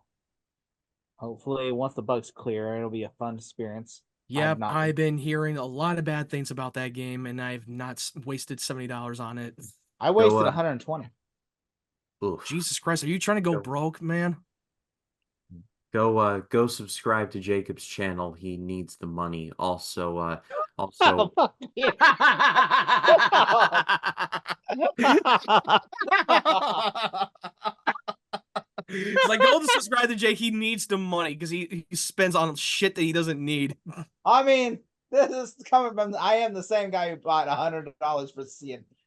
Hopefully, once the bugs clear, it'll be a fun experience. Yep, I've been hearing a lot of bad things about that game, and I've not wasted $70 on it. I wasted 120. Oof. Jesus Christ, are you trying to go broke, man? Go subscribe to Jacob's channel. He needs the money. Also, Oh, fuck you. It's like, go to subscribe to Jay. He needs the money because he spends on shit that he doesn't need. I mean, this is coming from. I am the same guy who bought $100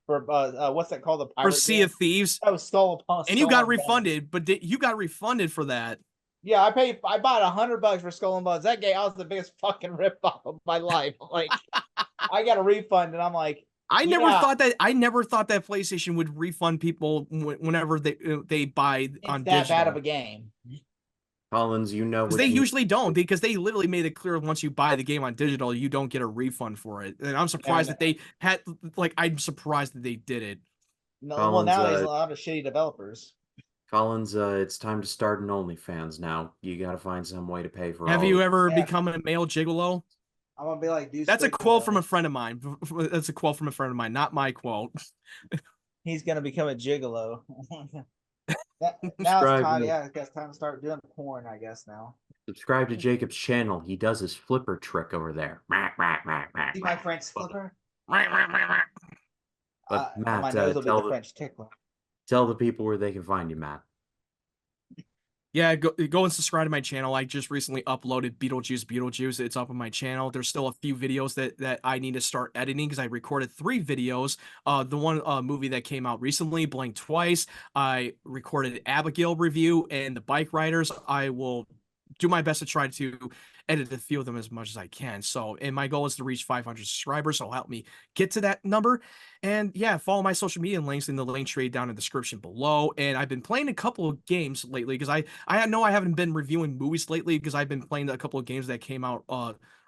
for what's that called? The pirate For Sea of Thieves. Oh, stole and you got refunded, but you got refunded for that. Yeah, I bought $100 for Skull and Bones. That game, I was the biggest fucking ripoff of my life. Like, I got a refund, and I'm like, I never thought that PlayStation would refund people whenever they buy on that digital. bad of a game. Collins, you know, they usually don't, because they literally made it clear once you buy the game on digital, you don't get a refund for it. And I'm surprised that they had, like, I'm surprised that they did it. No, Collins, well, now there's a lot of shitty developers. Collins, it's time to start an OnlyFans now. You got to find some way to pay for. Have you ever become a male gigolo? I'm gonna be like, dude. That's a quote from a friend of mine. That's a quote from a friend of mine, not my quote. He's gonna become a gigolo. Now it's time. Yeah, it's time to start doing porn, I guess now. Subscribe to Jacob's channel. He does his flipper trick over there. See my French flipper? But Matt, my nose will be the French tickler. Tell the people where they can find you, Matt. Yeah, go and subscribe to my channel. I just recently uploaded Beetlejuice. It's up on my channel. There's still a few videos that I need to start editing because I recorded 3 videos. The one movie that came out recently, Blink Twice. I recorded Abigail review and the Bike Riders. I will do my best to try to edit a few of them as much as I can. So, and my goal is to reach 500 subscribers. So help me get to that number. And yeah, follow my social media links in the link tree down in the description below. And I've been playing a couple of games lately because I know I haven't been reviewing movies lately because I've been playing a couple of games that came out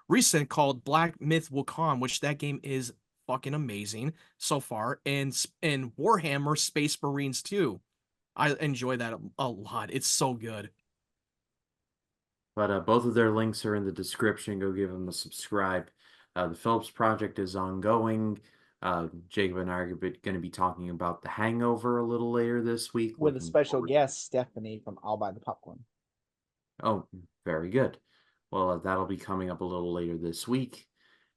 recent called Black Myth Wukong, which that game is fucking amazing so far. And Warhammer Space Marines 2. I enjoy that a lot. It's so good. But both of their links are in the description. Go give them a subscribe. The Phillips Project is ongoing. Jacob and I are going to be talking about The Hangover a little later this week. With a special guest, Stephanie from I'll Buy the Popcorn. Oh, very good. Well, that'll be coming up a little later this week.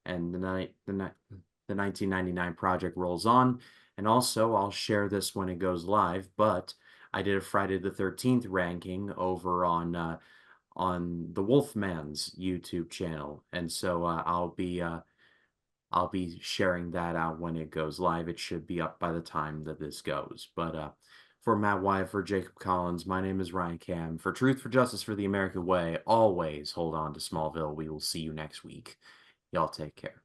And the 1999 project rolls on. And also, I'll share this when it goes live, but I did a Friday the 13th ranking over on the Wolfman's YouTube channel, and so I'll be sharing that out when it goes live. It should be up by the time that this goes. But for Matt Wyatt, for Jacob Collins, my name is Ryan Cam. For Truth, for Justice, for the American Way, always hold on to Smallville. We will see you next week. Y'all take care.